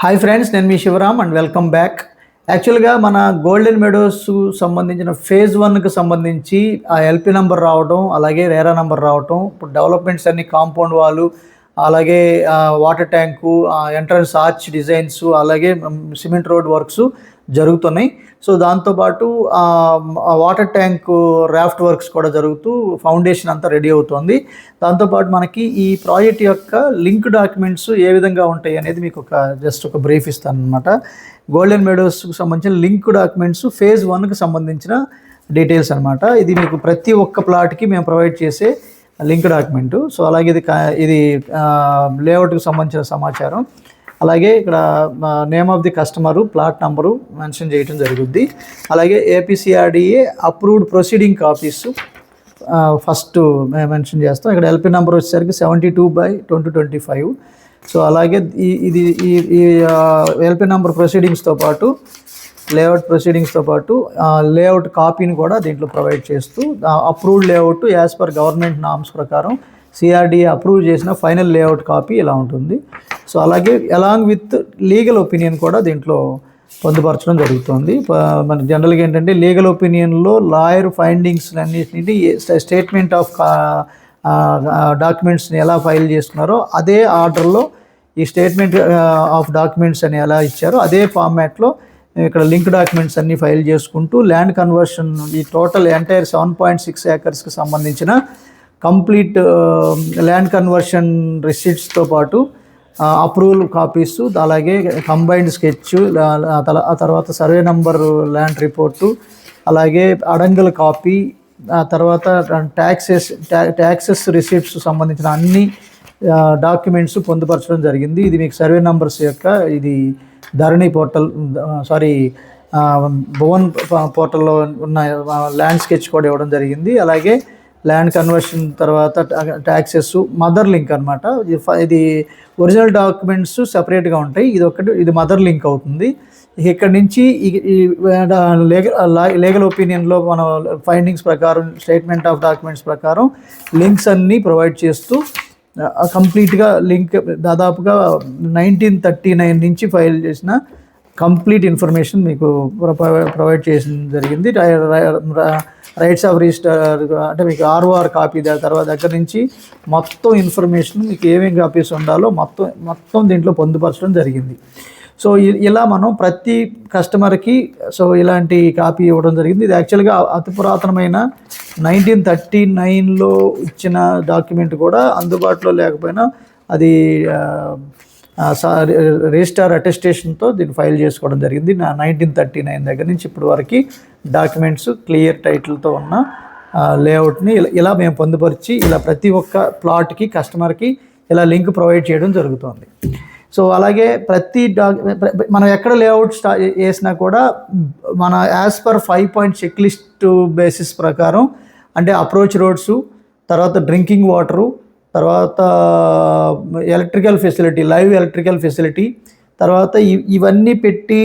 Hi friends, నేను మీ Shivaram and welcome back. యాక్చువల్గా మన గోల్డెన్ మెడోస్ సంబంధించిన ఫేజ్ 1కి సంబంధించి ఆ ఎల్పి నెంబర్ రావడం, అలాగే రేరా నెంబర్ రావడం, ఇప్పుడు డెవలప్మెంట్స్ అన్ని కాంపౌండ్ వాళ్ళు, అలాగే water tank, entrance arch designs, అలాగే సిమెంట్ రోడ్ వర్క్స్ జరుగుతున్నాయి. సో దాంతోపాటు వాటర్ ట్యాంక్ రాఫ్ట్ వర్క్స్ కూడా జరుగుతూ ఫౌండేషన్ అంతా రెడీ అవుతుంది. దాంతోపాటు మనకి ఈ ప్రాజెక్ట్ యొక్క లింక్ డాక్యుమెంట్స్ ఏ విధంగా ఉంటాయి అనేది మీకు జస్ట్ ఒక బ్రీఫ్ ఇస్తాను అనమాట. గోల్డెన్ మెడోస్కి సంబంధించిన లింక్ డాక్యుమెంట్స్ ఫేజ్ 1కి సంబంధించిన డీటెయిల్స్ అనమాట. ఇది మీకు ప్రతి ఒక్క ప్లాట్కి మేము ప్రొవైడ్ చేసే లింక్ డాక్యుమెంటు. సో అలాగే ఇది లేఅవుట్కి సంబంధించిన సమాచారం, అలాగే ఇక్కడ name of the customer, plot number mention చేయడం జరుగుద్ది. అలాగే APCRDA approved proceeding copies first mention చేస్తాం. ఇక్కడ ఎల్పి నెంబర్ వచ్చేసరికి 72/2025. సో అలాగే ఈ ఎల్పి నెంబర్ ప్రొసీడింగ్స్తో పాటు లేఅవుట్ ప్రొసీడింగ్స్తో పాటు లేఅవుట్ కాపీని కూడా దీంట్లో ప్రొవైడ్ చేస్తూ approved layout as per government norms ప్రకారం సిఆర్డీఏ అప్రూవ్ చేసిన ఫైనల్ లేఅవుట్ కాపీ ఇలా ఉంటుంది. సో అలాగే అలాంగ్ విత్ లీగల్ ఒపీనియన్ కూడా దీంట్లో పొందుపరచడం జరుగుతుంది. మన జనరల్గా ఏంటంటే లీగల్ ఒపీనియన్లో లాయర్ ఫైండింగ్స్ అన్నింటినీ స్టేట్మెంట్ ఆఫ్ డాక్యుమెంట్స్ని ఎలా ఫైల్ చేసుకున్నారో అదే ఆర్డర్లో ఈ స్టేట్మెంట్ ఆఫ్ డాక్యుమెంట్స్ అని ఎలా ఇచ్చారో అదే ఫార్మాట్లో ఇక్కడ లింక్ డాక్యుమెంట్స్ అన్నీ ఫైల్ చేసుకుంటూ ల్యాండ్ కన్వర్షన్ ఈ టోటల్ ఎంటైర్ 7.6 ఏకర్స్కి సంబంధించిన కంప్లీట్ ల్యాండ్ కన్వర్షన్ రిసిట్స్తో పాటు అప్రూవల్ కాపీస్, అలాగే కంబైన్డ్ స్కెచ్, ఆ తర్వాత సర్వే నంబరు, ల్యాండ్ రిపోర్టు, అలాగే అడంగల్ కాపీ, ఆ తర్వాత ట్యాక్సెస్ రిసిప్ట్స్ సంబంధించిన అన్ని డాక్యుమెంట్స్ పొందుపరచడం జరిగింది. ఇది మీకు సర్వే నంబర్స్ యొక్క ఇది ధరణి పోర్టల్ భువన్ పోర్టల్లో ఉన్న ల్యాండ్ స్కెచ్ కూడా ఇవ్వడం జరిగింది. అలాగే ల్యాండ్ కన్వర్షన్ తర్వాత ట్యాక్సెస్, మదర్ లింక్ అనమాట. ఇది ఒరిజినల్ డాక్యుమెంట్స్ సెపరేట్గా ఉంటాయి, ఇది మదర్ లింక్ అవుతుంది. ఇక్కడ నుంచి ఈ లీగల్ ఒపీనియన్లో మన ఫైండింగ్స్ ప్రకారం స్టేట్మెంట్ ఆఫ్ డాక్యుమెంట్స్ ప్రకారం లింక్స్ అన్నీ ప్రొవైడ్ చేస్తూ కంప్లీట్గా లింక్ దాదాపుగా 1939 నుంచి ఫైల్ చేసిన కంప్లీట్ ఇన్ఫర్మేషన్ మీకు ప్రొవైడ్ చేసిన జరిగింది. రైట్స్ ఆఫ్ రిజిస్టర్ అంటే మీకు ఆర్ఓఆర్ కాపీ తర్వాత దగ్గర నుంచి మొత్తం ఇన్ఫర్మేషన్ మీకు ఏమేమి కాపీస్ ఉండాలో మొత్తం దీంట్లో పొందుపరచడం జరిగింది. సో ఇలా మనం ప్రతి కస్టమర్కి ఇలాంటి కాపీ ఇవ్వడం జరిగింది. ఇది యాక్చువల్గా అతి పురాతనమైన 1939లో ఇచ్చిన డాక్యుమెంట్ కూడా అందుబాటులో లేకపోయినా అది రిజిస్టార్ అటెస్టేషన్తో దీన్ని ఫైల్ చేసుకోవడం జరిగింది. 1939 దగ్గర నుంచి ఇప్పటి వరకు డాక్యుమెంట్స్ క్లియర్ టైటిల్తో ఉన్న లేఅవుట్ని ఇలా మేము పొందుపరిచి ఇలా ప్రతి ఒక్క ప్లాట్కి కస్టమర్కి ఇలా లింక్ ప్రొవైడ్ చేయడం జరుగుతుంది. సో అలాగే మనం ఎక్కడ లేఅవుట్ వేసినా కూడా మన as per 5 point checklist basis ప్రకారం అంటే అప్రోచ్ రోడ్సు, తర్వాత డ్రింకింగ్ వాటరు, తర్వాత electrical facility, live electrical facility, తర్వాత ఇవన్నీ పెట్టి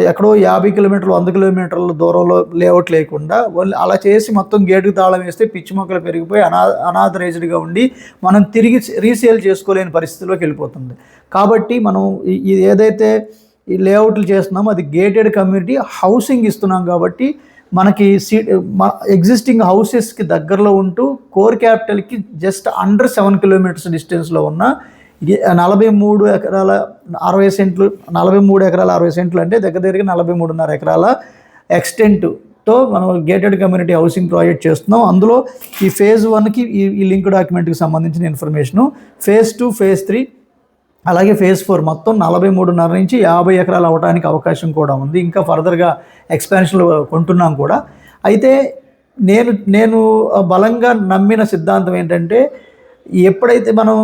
ఎక్కడో 50 కిలోమీటర్లు 100 కిలోమీటర్ల దూరంలో లేఅవుట్ లేకుండా అలా చేసి మొత్తం గేటుకు తాళం వేస్తే పిచ్చి మొక్కలు పెరిగిపోయి అనాథరైజ్డ్గా ఉండి మనం తిరిగి రీసేల్ చేసుకోలేని పరిస్థితిలోకి వెళ్ళిపోతుంది. కాబట్టి మనం ఏదైతే ఈ లేఅవుట్లు చేస్తున్నామో అది గేటెడ్ కమ్యూనిటీ హౌసింగ్ ఇస్తున్నాం కాబట్టి మనకి ఎగ్జిస్టింగ్ హౌసెస్కి దగ్గరలో ఉంటూ కోర్ క్యాపిటల్కి జస్ట్ అండర్ 7 కిలోమీటర్స్ డిస్టెన్స్లో ఉన్న 43 ఎకరాల 60 సెంట్లు 43 ఎకరాల 60 సెంట్లు అంటే దగ్గరగా 43.5 ఎకరాల ఎక్స్టెంట్తో మనం గేటెడ్ కమ్యూనిటీ హౌసింగ్ ప్రాజెక్ట్ చేస్తున్నాం. అందులో ఈ ఫేజ్ 1కి ఈ లింక్ డాక్యుమెంట్కి సంబంధించిన ఇన్ఫర్మేషను, ఫేజ్ 2, ఫేజ్ 3 అలాగే ఫేజ్ 4 మొత్తం 43.5 నుంచి 50 ఎకరాలు అవ్వడానికి అవకాశం కూడా ఉంది. ఇంకా ఫర్దర్గా ఎక్స్పాన్షన్లు కొంటున్నాం కూడా. అయితే నేను బలంగా నమ్మిన సిద్ధాంతం ఏంటంటే ఎప్పుడైతే మనం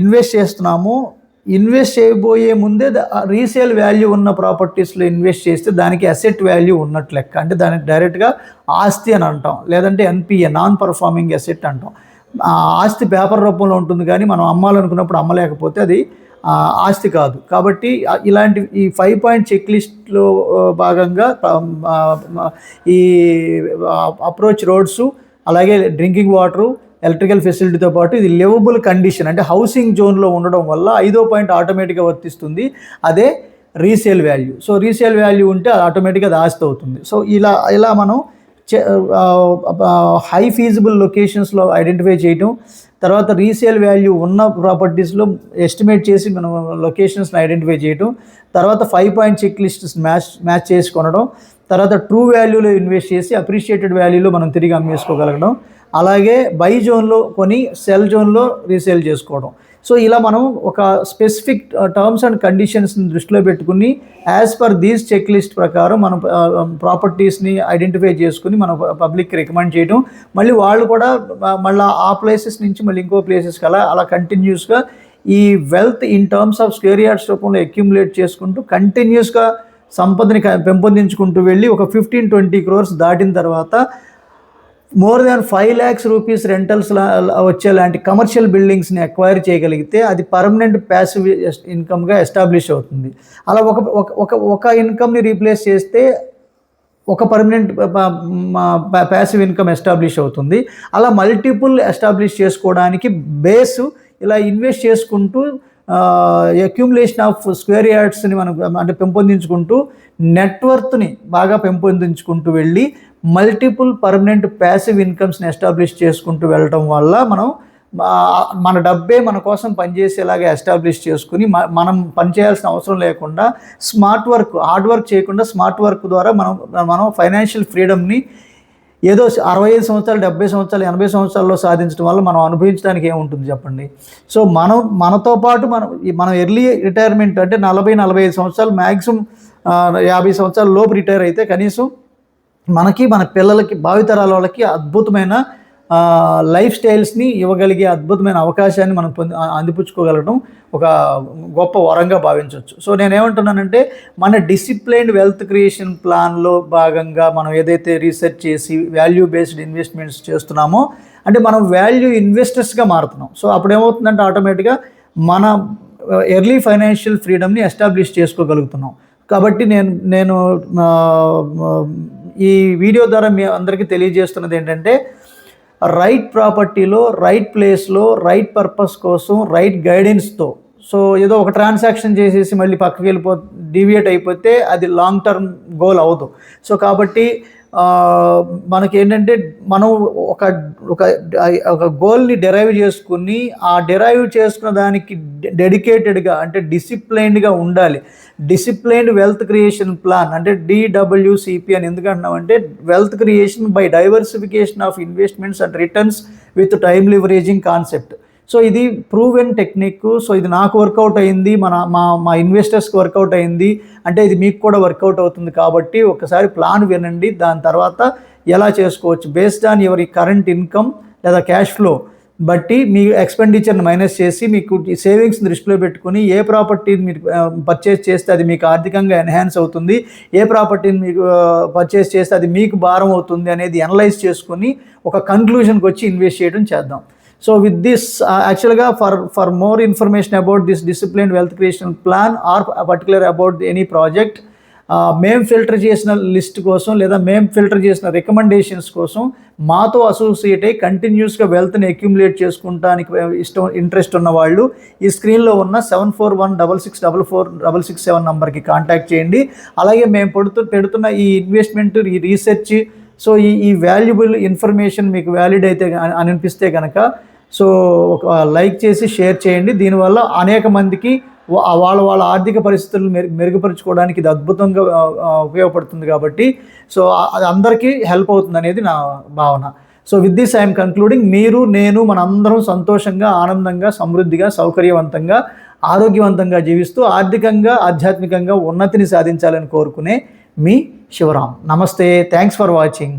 ఇన్వెస్ట్ చేస్తున్నామో ఇన్వెస్ట్ చేయబోయే ముందే రీసేల్ వాల్యూ ఉన్న ప్రాపర్టీస్లో ఇన్వెస్ట్ చేస్తే దానికి అసెట్ వాల్యూ ఉన్నట్లు లెక్క. అంటే దానికి డైరెక్ట్గా ఆస్తి అని అంటాం, లేదంటే ఎన్పిఏ నాన్ పర్ఫార్మింగ్ అసెట్ అంటాం. ఆస్తి పేపర్ రూపంలో ఉంటుంది కానీ మనం అమ్మాలనుకున్నప్పుడు అమ్మలేకపోతే అది ఆస్తి కాదు. కాబట్టి ఇలాంటి ఈ 5 పాయింట్ చెక్ లిస్ట్లో భాగంగా ఈ అప్రోచ్ రోడ్సు, అలాగే డ్రింకింగ్ వాటరు, ఎలక్ట్రికల్ ఫెసిలిటీతో పాటు ఇది లివబుల్ కండిషన్ అంటే హౌసింగ్ జోన్లో ఉండడం వల్ల 5వ పాయింట్ ఆటోమేటిక్గా వర్తిస్తుంది, అదే resale value. So resale value ఉంటే అది ఆటోమేటిక్గా అది ఆస్తి అవుతుంది. సో ఇలా మనం హై ఫీజిబుల్ లొకేషన్స్లో ఐడెంటిఫై చేయటం, తర్వాత రీసేల్ వాల్యూ ఉన్న ప్రాపర్టీస్లో ఎస్టిమేట్ చేసి మనం లొకేషన్స్ని ఐడెంటిఫై చేయటం, తర్వాత 5 పాయింట్ చెక్ లిస్ట్ మ్యాచ్ చేసి కొనడం, తర్వాత ట్రూ వాల్యూలో ఇన్వెస్ట్ చేసి అప్రిషియేటెడ్ వాల్యూలో మనం తిరిగి అమ్మేసుకోగలగడం, అలాగే బై జోన్లో కొని సెల్ జోన్లో రీసేల్ చేసుకోవడం. సో ఇలా మనం ఒక స్పెసిఫిక్ టర్మ్స్ అండ్ కండిషన్స్ని దృష్టిలో పెట్టుకుని as per these checklist ప్రకారం మనం ప్రాపర్టీస్ని ఐడెంటిఫై చేసుకుని మనం పబ్లిక్కి రికమెండ్ చేయడం, మళ్ళీ వాళ్ళు కూడా మళ్ళీ ఆ ప్లేసెస్ నుంచి మళ్ళీ ఇంకో ప్లేసెస్కి అలా కంటిన్యూస్గా ఈ wealth in terms of square yards రూపంలో అక్యుములేట్ చేసుకుంటూ కంటిన్యూస్గా సంపదని పెంపొందించుకుంటూ వెళ్ళి ఒక 15-20 crores దాటిన తర్వాత more than 5 lakhs rupees rentals వచ్చేలాంటి కమర్షియల్ బిల్డింగ్స్ని అక్వైర్ చేయగలిగితే అది పర్మనెంట్ ప్యాసివ్ ఇన్కమ్గా ఎస్టాబ్లిష్ అవుతుంది. అలా ఒక ఇన్కమ్ని రీప్లేస్ చేస్తే ఒక పర్మనెంట్ ప్యాసివ్ ఇన్కమ్ ఎస్టాబ్లిష్ అవుతుంది. అలా మల్టిపుల్ ఎస్టాబ్లిష్ చేసుకోవడానికి బేసు ఇలా ఇన్వెస్ట్ చేసుకుంటూ అక్యుములేషన్ ఆఫ్ స్క్వేర్ యార్డ్స్ని మనం అంటే పెంపొందించుకుంటూ నెట్వర్త్ని బాగా పెంపొందించుకుంటూ వెళ్ళి మల్టిపుల్ పర్మనెంట్ ప్యాసివ్ ఇన్కమ్స్ని ఎస్టాబ్లిష్ చేసుకుంటూ వెళ్ళటం వల్ల మన డబ్బే మన కోసం పనిచేసేలాగా ఎస్టాబ్లిష్ చేసుకుని మనం పనిచేయాల్సిన అవసరం లేకుండా స్మార్ట్ వర్క్, హార్డ్ వర్క్ చేయకుండా స్మార్ట్ వర్క్ ద్వారా మనం ఫైనాన్షియల్ ఫ్రీడమ్ని ఏదో 65 సంవత్సరాలు 70 సంవత్సరాలు 80 సంవత్సరాల్లో సాధించడం వల్ల మనం అనుభవించడానికి ఏముంటుంది చెప్పండి. సో మనతో పాటు మనం ఎర్లీ రిటైర్మెంట్ అంటే 40-45 సంవత్సరాలు, మ్యాక్సిమం 50 సంవత్సరాల లోపు రిటైర్ అయితే కనీసం మనకి మన పిల్లలకి భావితరాల వాళ్ళకి అద్భుతమైన లైఫ్ స్టైల్స్ని ఇవ్వగలిగే అద్భుతమైన అవకాశాన్ని మనం అందిపుచ్చుకోగలగడం ఒక గొప్ప వరంగా భావించవచ్చు. సో నేనేమంటున్నానంటే మన డిసిప్లైన్డ్ వెల్త్ క్రియేషన్ ప్లాన్లో భాగంగా మనం ఏదైతే రీసెర్చ్ చేసి వాల్యూ బేస్డ్ ఇన్వెస్ట్మెంట్స్ చేస్తున్నామో అంటే మనం వాల్యూ ఇన్వెస్టర్స్గా మారుతున్నాం. సో అప్పుడు ఏమవుతుందంటే ఆటోమేటిక్గా మన ఎర్లీ ఫైనాన్షియల్ ఫ్రీడమ్ని ఎస్టాబ్లిష్ చేసుకోగలుగుతున్నాం. కాబట్టి నేను ఈ వీడియో ద్వారా మీ అందరికీ తెలియజేస్తున్నది ఏంటంటే రైట్ ప్రాపర్టీలో రైట్ ప్లేస్లో రైట్ పర్పస్ కోసం రైట్ గైడెన్స్తో, సో ఏదో ఒక ట్రాన్సాక్షన్ చేసేసి మళ్ళీ పక్కకి డీవియేట్ అయిపోతే అది లాంగ్ టర్మ్ గోల్ అవ్వదు. సో కాబట్టి మనకి ఏంటంటే మనం ఒక గోల్ని డెరైవ్ చేసుకుని ఆ డెరైవ్ చేసుకున్న దానికి డెడికేటెడ్గా అంటే డిసిప్లైన్డ్గా ఉండాలి. డిసిప్లైన్డ్ వెల్త్ క్రియేషన్ ప్లాన్ అంటే DWCP అని ఎందుకంటున్నామంటే wealth creation by diversification of investments and returns with time leveraging concept. So ఇది ప్రూవెన్ టెక్నిక్. సో ఇది నాకు వర్కౌట్ అయింది, మా ఇన్వెస్టర్స్కి వర్కౌట్ అయింది, అంటే ఇది మీకు కూడా వర్కౌట్ అవుతుంది. కాబట్టి ఒకసారి ప్లాన్ వినండి, దాని తర్వాత ఎలా చేసుకోవచ్చు based on your current income లేదా క్యాష్ ఫ్లో బట్టి మీ ఎక్స్పెండిచర్ని మైనస్ చేసి మీకు సేవింగ్స్ని దృష్టిలో పెట్టుకుని ఏ ప్రాపర్టీని మీరు పర్చేస్ చేస్తే అది మీకు ఆర్థికంగా ఎన్హాన్స్ అవుతుంది, ఏ ప్రాపర్టీని మీకు పర్చేస్ చేస్తే అది మీకు భారం అవుతుంది అనేది అనలైజ్ చేసుకుని ఒక కన్క్లూజన్కి వచ్చి ఇన్వెస్ట్ చేయడం చేద్దాం. So with this actually for more information about this disciplined wealth creation plan or particular about any project మేము ఫిల్టర్ చేసిన లిస్ట్ కోసం లేదా మేము ఫిల్టర్ చేసిన రికమెండేషన్స్ కోసం మాతో అసోసియేట్ అయ్యి కంటిన్యూస్గా వెల్త్ని అక్యుములేట్ చేసుకుంటానికి ఇంట్రెస్ట్ ఉన్న వాళ్ళు ఈ స్క్రీన్లో ఉన్న 7416644667 నెంబర్కి కాంటాక్ట్ చేయండి. అలాగే మేము పెడుతున్న ఈ ఇన్వెస్ట్మెంట్ ఈ రీసెర్చ్ సో ఈ వాల్యుబుల్ ఇన్ఫర్మేషన్ మీకు వ్యాలిడ్ అయితే అనిపిస్తే కనుక సో ఒక లైక్ చేసి షేర్ చేయండి. దీనివల్ల అనేక మందికి వాళ్ళ ఆర్థిక పరిస్థితులను మెరుగుపరుచుకోవడానికి ఇది అద్భుతంగా ఉపయోగపడుతుంది. కాబట్టి సో అది అందరికీ హెల్ప్ అవుతుంది అనేది నా భావన. So with this I'm concluding. మీరు నేను మనందరం సంతోషంగా ఆనందంగా సమృద్ధిగా సౌకర్యవంతంగా ఆరోగ్యవంతంగా జీవిస్తూ ఆర్థికంగా ఆధ్యాత్మికంగా ఉన్నతిని సాధించాలని కోరుకునే మీ శివరాం. నమస్తే. Thanks for watching.